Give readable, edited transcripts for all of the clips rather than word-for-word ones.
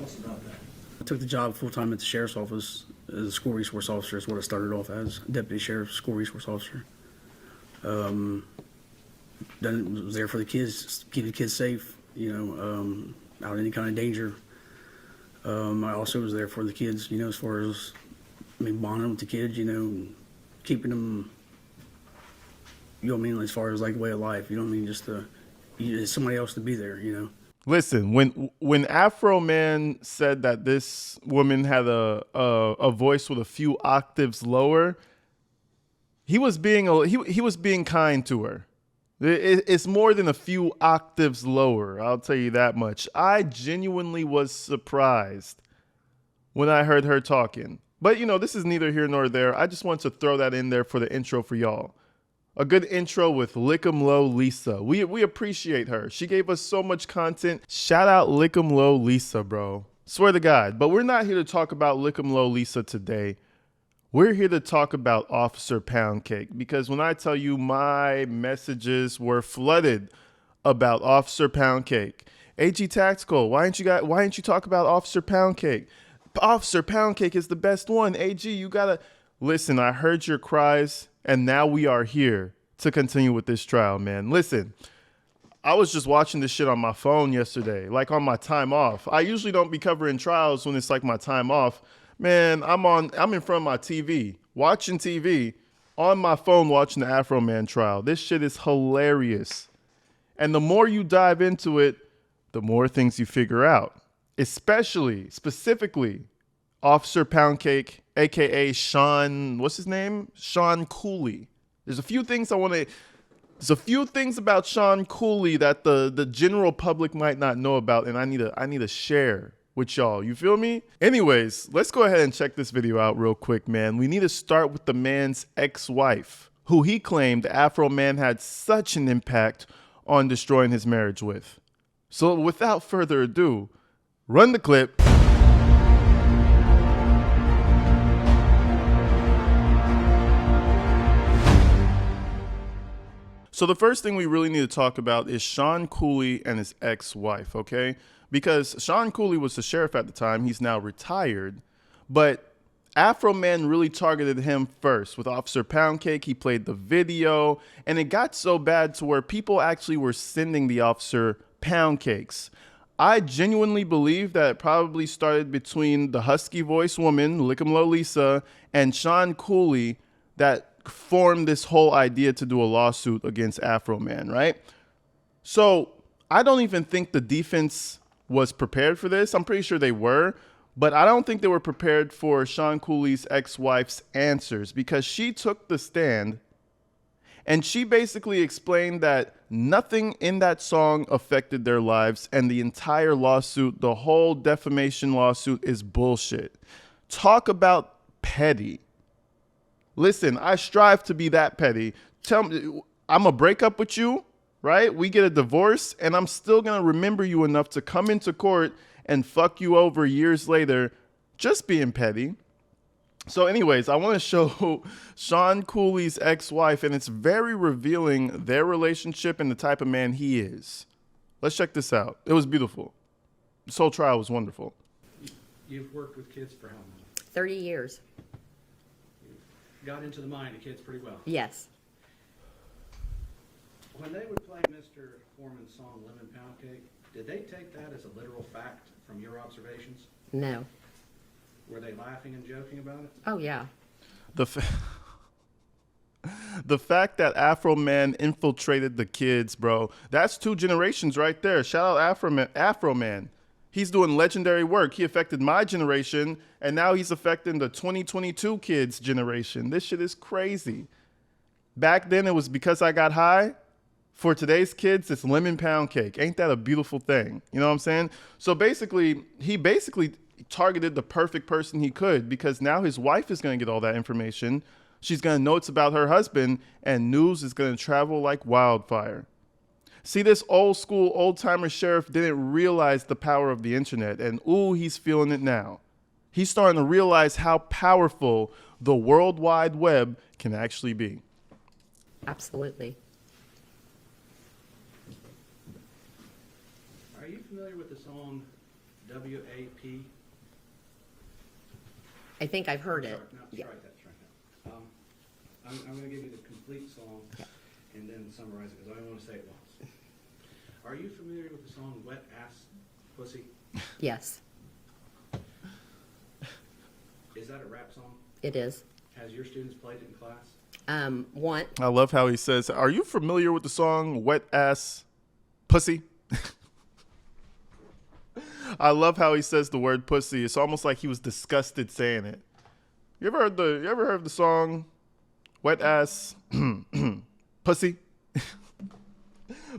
Tell us about that. I took the job full-time at the sheriff's office as a school resource officer. Is what I started off as, deputy sheriff, school resource officer. Then was there for the kids, keep the kids safe, out of any kind of danger. I also was there for the kids, as far as, bonding with the kids, keeping them, as far as like way of life, just somebody else to be there, Listen, when Afroman said that this woman had a voice with a few octaves lower, he was being kind to her. It's more than a few octaves lower, I'll tell you that much. I genuinely was surprised when I heard her talking. But, this is neither here nor there. I just wanted to throw that in there for the intro for y'all. A good intro with Licc'em Lisa. We appreciate her. She gave us so much content. Shout out Licc'em Lisa, bro. Swear to God. But we're not here to talk about Licc'em Lisa today. We're here to talk about Officer Poundcake, because when I tell you my messages were flooded about Officer Poundcake. AG Tactical, why ain't you talk about Officer Poundcake? Officer Poundcake is the best one. AG, you gotta listen. I heard your cries, and now we are here to continue with this trial, man. Listen, I was just watching this shit on my phone yesterday, like on my time off. I usually don't be covering trials when it's like my time off. Man, I'm in front of my TV, watching TV, on my phone watching the Afroman trial. This shit is hilarious. And the more you dive into it, the more things you figure out. Specifically, Officer Poundcake, a.k.a. Sean, what's his name? Sean Culie. There's a few things about Sean Culie that the general public might not know about, and I need to share with y'all. You feel me? Anyways, let's go ahead and check this video out real quick, man. We need to start with the man's ex-wife, who he claimed Afroman had such an impact on destroying his marriage with. So without further ado, run the clip. So the first thing we really need to talk about is Sean Culie and his ex-wife, okay? Because Sean Culie was the sheriff at the time. He's now retired. But Afroman really targeted him first with Officer Poundcake. He played the video, and it got so bad to where people actually were sending the officer Poundcakes. I genuinely believe that it probably started between the husky voice woman, Licc'em Lisa, and Sean Culie that formed this whole idea to do a lawsuit against Afroman, right? So I don't even think the defense was prepared for this. I'm pretty sure they were, but I don't think they were prepared for Sean Culie's ex-wife's answers, because she took the stand and she basically explained that nothing in that song affected their lives, and the entire lawsuit, the whole defamation lawsuit, is bullshit. Talk about petty. Listen, I strive to be that petty. Tell me, I'm gonna break up with you, right? We get a divorce, and I'm still going to remember you enough to come into court and fuck you over years later, just being petty. So anyways, I want to show Sean Culie's ex-wife, and it's very revealing their relationship and the type of man he is. Let's check this out. It was beautiful. This whole trial was wonderful. You've worked with kids for how long? 30 years. You got into the mind of kids pretty well. Yes. When they would play Mr. Foreman's song Lemon Poundcake, did they take that as a literal fact from your observations? No. Were they laughing and joking about it? Oh, yeah. The fact that Afroman infiltrated the kids, bro, that's 2 generations right there. Shout out Afroman. He's doing legendary work. He affected my generation, and now he's affecting the 2022 kids' generation. This shit is crazy. Back then, it was because I got high. For today's kids, it's lemon pound cake. Ain't that a beautiful thing? You know what I'm saying? So basically, he targeted the perfect person he could, because now his wife is going to get all that information. She's going to know it's about her husband, and news is going to travel like wildfire. See, this old school, old timer sheriff didn't realize the power of the internet, and ooh, he's feeling it now. He's starting to realize how powerful the World Wide Web can actually be. Absolutely. Are you familiar with the song W-A-P? I think I've heard it. Sorry, no, Yeah. strike that, strike that. I'm gonna give you the complete song Okay. and then summarize it, because I only want to say it once. Are you familiar with the song Wet Ass Pussy? Yes, Is that a rap song? it is. Has your students played it in class? Once. I love how he says, "Are you familiar with the song Wet Ass Pussy?" I love how he says the word pussy. It's almost like he was disgusted saying it. You ever heard the song Wet Ass Pussy?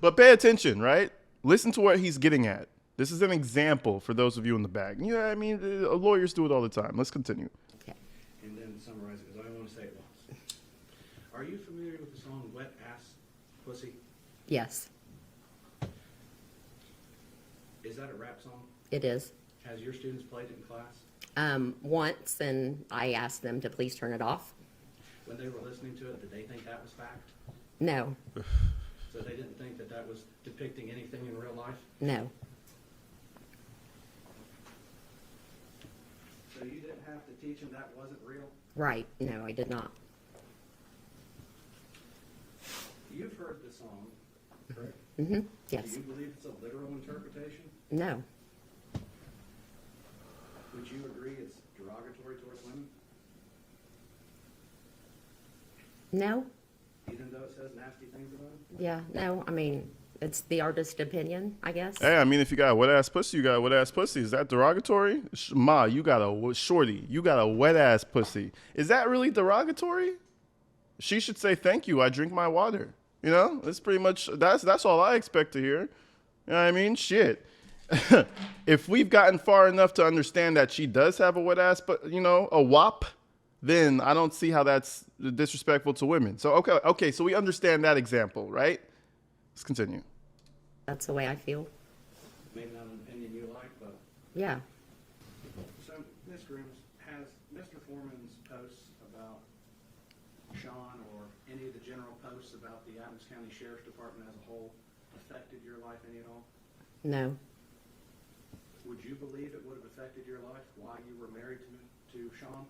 But pay attention, right? Listen to what he's getting at. This is an example for those of you in the back. You know what I mean? Lawyers do it all the time. Let's continue. Okay. And then summarize it, because I only want to say it once. Are you familiar with the song Wet Ass Pussy? Yes, Is that a rap song? it is. Has your students played it in class? Once, and I asked them to please turn it off. When they were listening to it, did they think that was fact? No, So they didn't think that that was depicting anything in real life? no, So you didn't have to teach them that wasn't real? right. No, I did not. You've heard the song, correct? Mm-hmm. Do Yes. you believe it's a literal interpretation? No, Would you agree it's derogatory towards women, no, even though it says nasty things about them? yeah, no. I mean, it's the artist's opinion, I guess. Hey, I mean, if you got a wet ass pussy, you got a wet ass pussy. Is that derogatory? Ma, you got a shorty. You got a wet ass pussy. Is that really derogatory? She should say thank you. I drink my water. You know, that's pretty much that's all I expect to hear. You know what I mean? Shit. If we've gotten far enough to understand that she does have a wet ass, but you know, a wop, then I don't see how that's disrespectful to women. So okay, so we understand that example, right? Let's continue. That's the way I feel. Maybe not an opinion you like, but Yeah. so Ms. Grooms, has Mr. Foreman's posts about Sean or any of the general posts about the Adams County Sheriff's Department as a whole affected your life any at all? No. Would you believe it would have affected your life while you were married to Sean?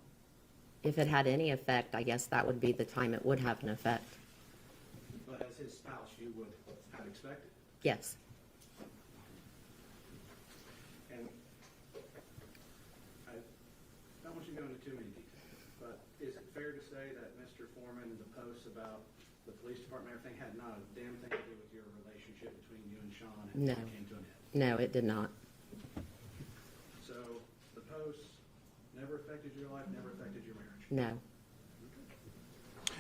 If it had any effect, I guess that would be the time it would have an effect. But as his spouse, you would have expected. Yes. And I don't want you to go into too many details, but is it fair to say that Mr. Foreman, the posts about the police department, everything had not a damn thing to do with your relationship between you and Sean and No. it came to an end? No, it did not. So the posts never affected your life, never affected your marriage? No.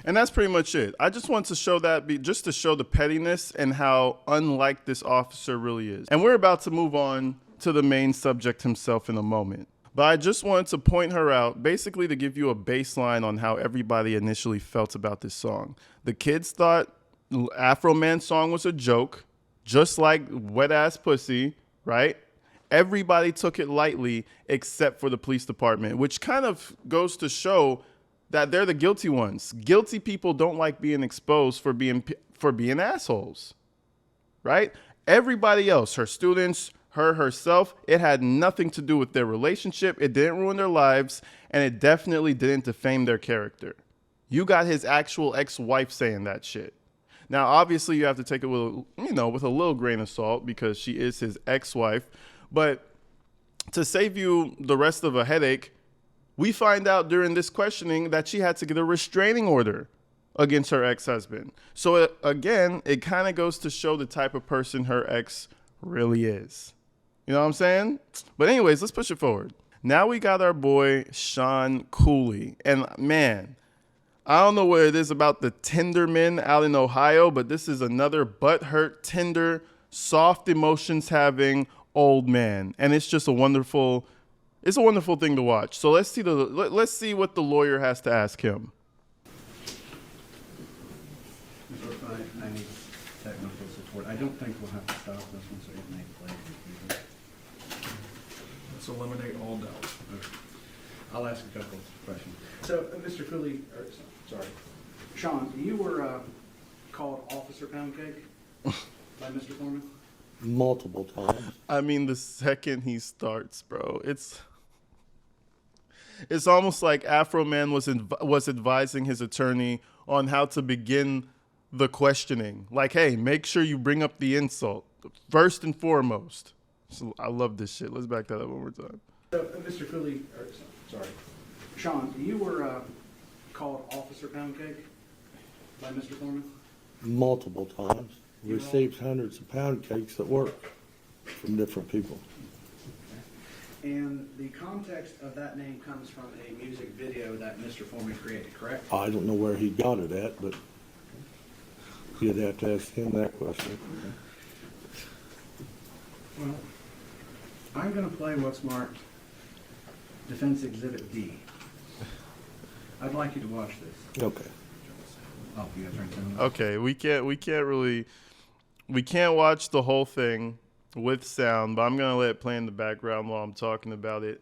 And that's pretty much it. I just want to show that, just to show the pettiness and how unlike this officer really is. And we're about to move on to the main subject himself in a moment. But I just wanted to point her out, basically to give you a baseline on how everybody initially felt about this song. The kids thought Afroman song was a joke, just like Wet Ass Pussy, right? Everybody took it lightly except for the police department, which kind of goes to show that they're the guilty ones. Guilty people don't like being exposed for being assholes, right? Everybody else, her students, herself, it had nothing to do with their relationship. It didn't ruin their lives, and it definitely didn't defame their character. You got his actual ex-wife saying that shit. Now, obviously, you have to take it with, with a little grain of salt because she is his ex-wife. But to save you the rest of a headache, we find out during this questioning that she had to get a restraining order against her ex-husband. So again, it kind of goes to show the type of person her ex really is. You know what I'm saying? But anyways, let's push it forward. Now we got our boy, Sean Culie. And man, I don't know what it is about the tender men out in Ohio, but this is another butthurt, tender, soft emotions having old man. And it's just a wonderful thing to watch. So let's see what the lawyer has to ask him. I need technical support. I don't think we'll have to stop this one so you can make it later. Let's eliminate all doubt. I'll ask a couple of questions. So, Mr. Culie, sorry, Sean, you were called Officer Poundake by Mr. Foreman? multiple times. I mean, the second he starts, bro, it's almost like Afroman was advising his attorney on how to begin the questioning. Like, hey, make sure you bring up the insult first and foremost. So I love this shit. Let's back that up one more time. So, Mr. Culie, sorry, Sean, you were called Officer Poundake by Mr. Foreman? Multiple times. Received hundreds of pound cakes at work from different people. And the context of that name comes from a music video that Mr. Foreman created, correct? I don't know where he got it at, but you'd have to ask him that question. Well, I'm going to play what's marked Defense Exhibit D. I'd like you to watch this. Okay. Oh, you guys are turn Okay, we can't watch the whole thing with sound, but I'm gonna let it play in the background while I'm talking about it.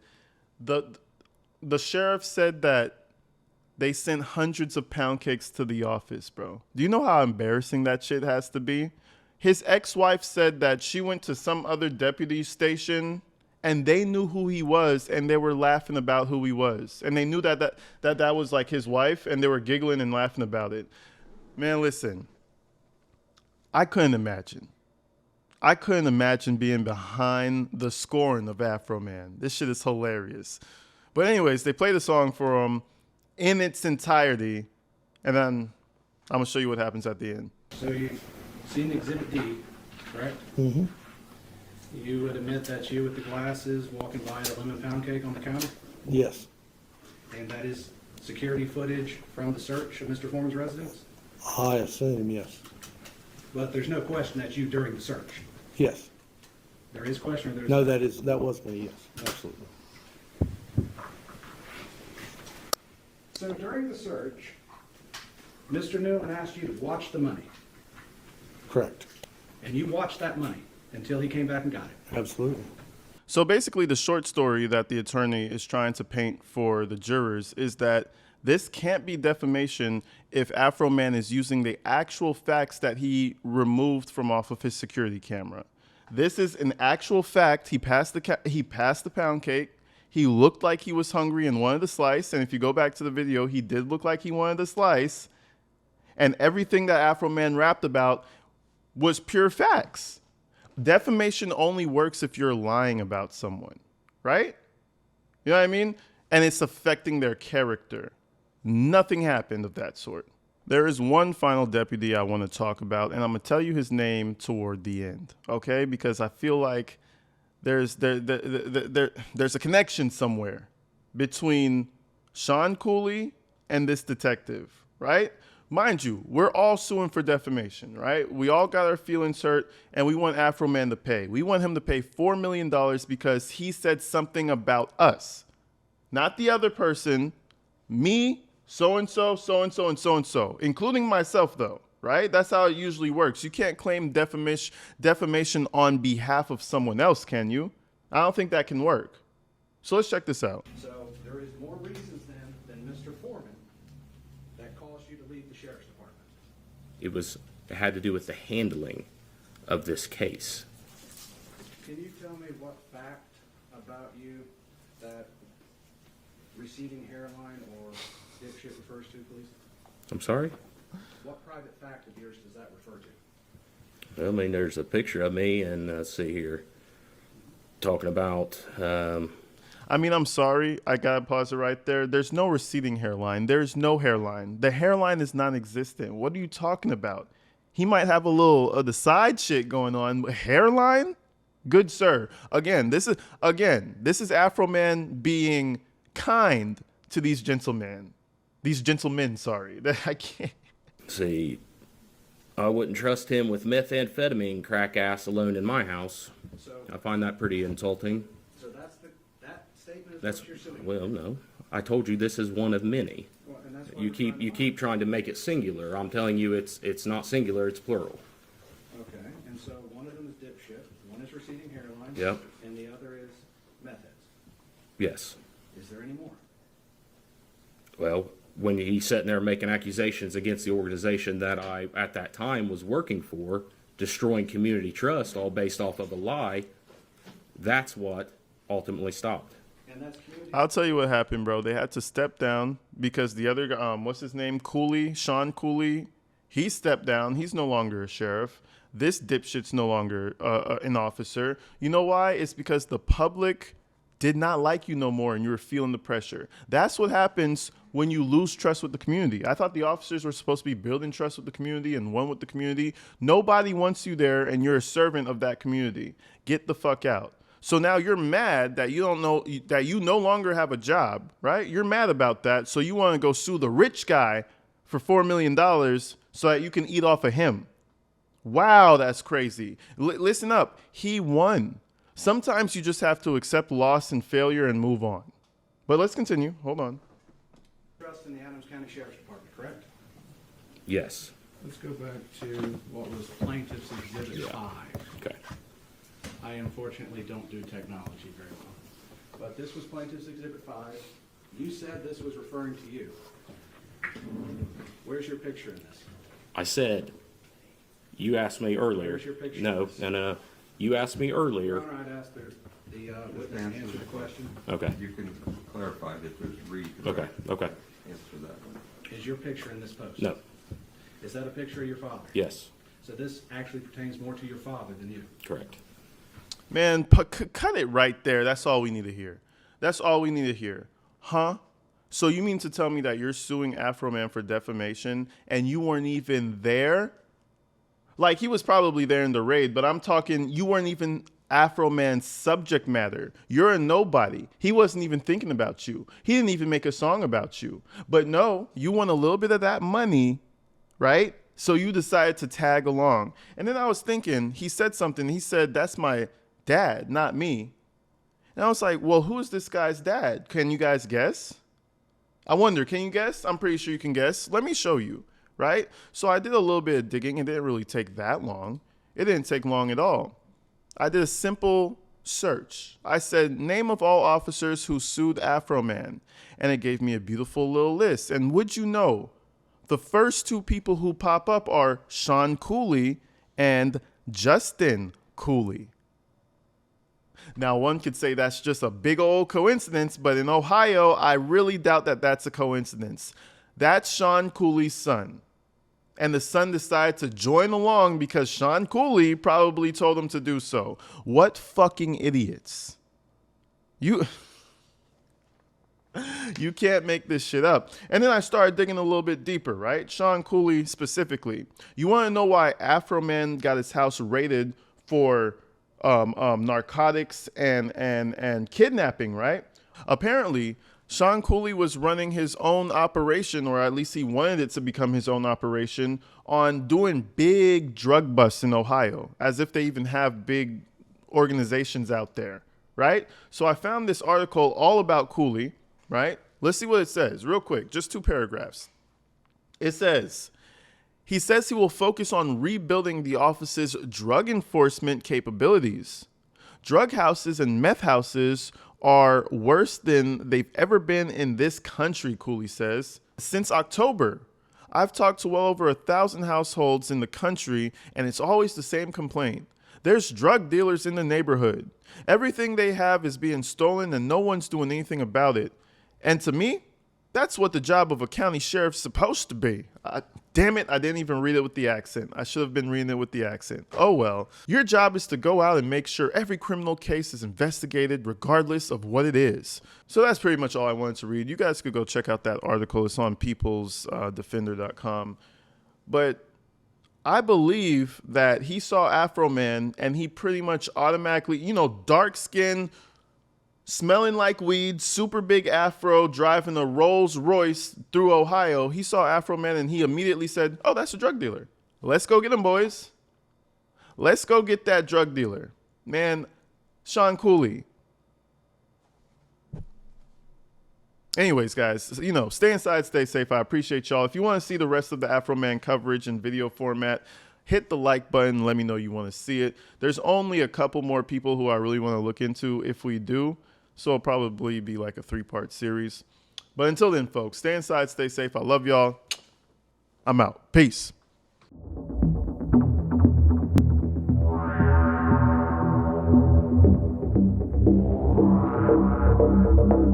The sheriff said that they sent hundreds of pound cakes to the office, bro. Do you know how embarrassing that shit has to be? His ex-wife said that she went to some other deputy station and they knew who he was and they were laughing about who he was. And they knew that was like his wife and they were giggling and laughing about it. Man, listen, I couldn't imagine being behind the scorn of Afroman. This shit is hilarious. But anyways, they play the song for him in its entirety, and then I'm gonna show you what happens at the end. So you've seen Exhibit D, correct? Mm-hmm. You would admit that's you with the glasses walking by a lemon pound cake on the counter? Yes. And that is security footage from the search of Mr. Foreman's residence? I assume, yes. But there's no question that's you during the search. Yes. There is question or there's No, that was me, yes. Absolutely. So during the search, Mr. Newman asked you to watch the money, Correct. and you watched that money until he came back and got it. Absolutely. So basically, the short story that the attorney is trying to paint for the jurors is that this can't be defamation if Afroman is using the actual facts that he removed from off of his security camera. This is an actual fact. He passed the pound cake. He looked like he was hungry and wanted a slice. And if you go back to the video, he did look like he wanted a slice. And everything that Afroman rapped about was pure facts. Defamation only works if you're lying about someone, right? You know what I mean? And it's affecting their character. Nothing happened of that sort. There is one final deputy I want to talk about, and I'm going to tell you his name toward the end, okay? Because I feel like there's a connection somewhere between Sean Culie and this detective, right? Mind you, we're all suing for defamation, right? We all got our feelings hurt, and we want Afroman to pay. We want him to pay $4 million because he said something about us. Not the other person, me, so-and-so, so-and-so, and so-and-so, including myself, though, right? That's how it usually works. You can't claim defamation on behalf of someone else, can you? I don't think that can work. So let's check this out. So there is more reasons then than Mr. Foreman that caused you to leave the sheriff's department. It had to do with the handling of this case. Can you tell me what fact about you that receding hairline or dipshit refers to, please? I'm sorry? What private fact of yours does that refer to? I mean, there's a picture of me, and let's see here, talking about, I mean, I'm sorry. I got to pause it right there. There's no receding hairline. There's no hairline. The hairline is non-existent. What are you talking about? He might have a little of the side shit going on, but hairline? Good sir. Again, this is Afroman being kind to these gentlemen. These gentlemen, sorry. I can't. see, I wouldn't trust him with methamphetamine crack ass alone in my house. So, I find that pretty insulting. so that statement is That's, what you're suing. well, no. I told you this is one of many. Well, and that's what You we're trying to keep find. trying to make it singular. I'm telling you it's not singular, it's plural. Okay, and so one of them is dipshit, one is receding hairline. Yep. And the other is methods. Yes. Is there any more? Well, when he's sitting there making accusations against the organization that I, at that time, was working for, destroying community trust, all based off of a lie, that's what ultimately stopped. And that's community. I'll tell you what happened, bro. They had to step down because the other guy, what's his name? Culie, Sean Culie, he stepped down. He's no longer a sheriff. This dipshit's no longer an officer. You know why? It's because the public did not like you no more and you were feeling the pressure. That's what happens when you lose trust with the community. I thought the officers were supposed to be building trust with the community and one with the community. Nobody wants you there and you're a servant of that community. Get the fuck out. So now you're mad that you don't know that you no longer have a job, right? You're mad about that. So you want to go sue the rich guy for $4 million so that you can eat off of him. Wow, that's crazy. Listen up. He won. Sometimes you just have to accept loss and failure and move on. But let's continue. Hold on. Trust in the Adams County Sheriff's Department, correct? Yes. Let's go back to what was Plaintiff's Exhibit 5. Okay. I unfortunately don't do technology very well. But this was Plaintiff's Exhibit 5. You said this was referring to you. Where's your picture in this? I said, you asked me earlier. Where's your picture? No. You asked me earlier. Your Honor, I'd ask the witness to answer the question. Okay. You can clarify that there's read. Okay. Answer that one. Is your picture in this post? No. Is that a picture of your father? Yes. So this actually pertains more to your father than you. Correct. Man, cut it right there. That's all we need to hear. That's all we need to hear. Huh? So you mean to tell me that you're suing Afroman for defamation and you weren't even there? Like, he was probably there in the raid, but I'm talking, you weren't even Afroman's subject matter. You're a nobody. He wasn't even thinking about you. He didn't even make a song about you. But no, you want a little bit of that money, right? So you decided to tag along. And then I was thinking, he said something. He said, that's my dad, not me. And I was like, well, who is this guy's dad? Can you guys guess? I wonder, can you guess? I'm pretty sure you can guess. Let me show you. Right? So I did a little bit of digging. It didn't really take that long. It didn't take long at all. I did a simple search. I said, name of all officers who sued Afroman. And it gave me a beautiful little list. And would you know, the first two people who pop up are Sean Culie and Justin Culie. Now, one could say that's just a big old coincidence, but in Ohio, I really doubt that that's a coincidence. That's Sean Culie's son. And the son decided to join along because Sean Culie probably told him to do so. What fucking idiots. You can't make this shit up. And then I started digging a little bit deeper, right? Sean Culie specifically. You want to know why Afroman got his house raided for narcotics and kidnapping, right? Apparently, Sean Culie was running his own operation, or at least he wanted it to become his own operation, on doing big drug busts in Ohio, as if they even have big organizations out there, right? So I found this article all about Culie, right? Let's see what it says real quick, just 2 paragraphs. It says, he says he will focus on rebuilding the office's drug enforcement capabilities. Drug houses and meth houses are worse than they've ever been in this country, Culie says. Since October, I've talked to well over 1,000 households in the country, and it's always the same complaint. There's drug dealers in the neighborhood. Everything they have is being stolen, and no one's doing anything about it. And to me, that's what the job of a county sheriff's supposed to be. Damn it, I didn't even read it with the accent. I should have been reading it with the accent. Oh well. Your job is to go out and make sure every criminal case is investigated regardless of what it is. So that's pretty much all I wanted to read. You guys could go check out that article. It's on peoplesdefender.com. But I believe that he saw Afroman and he pretty much automatically, dark skin, smelling like weed, super big afro, driving a Rolls Royce through Ohio. He saw Afroman and he immediately said, oh, that's a drug dealer. Let's go get him, boys. Let's go get that drug dealer. Man, Sean Culie. Anyways, guys, stay inside, stay safe. I appreciate y'all. If you want to see the rest of the Afroman coverage in video format, hit the like button. Let me know you want to see it. There's only a couple more people who I really want to look into if we do. So it'll probably be like a 3-part series. But until then, folks, stay inside, stay safe. I love y'all. I'm out. Peace. you.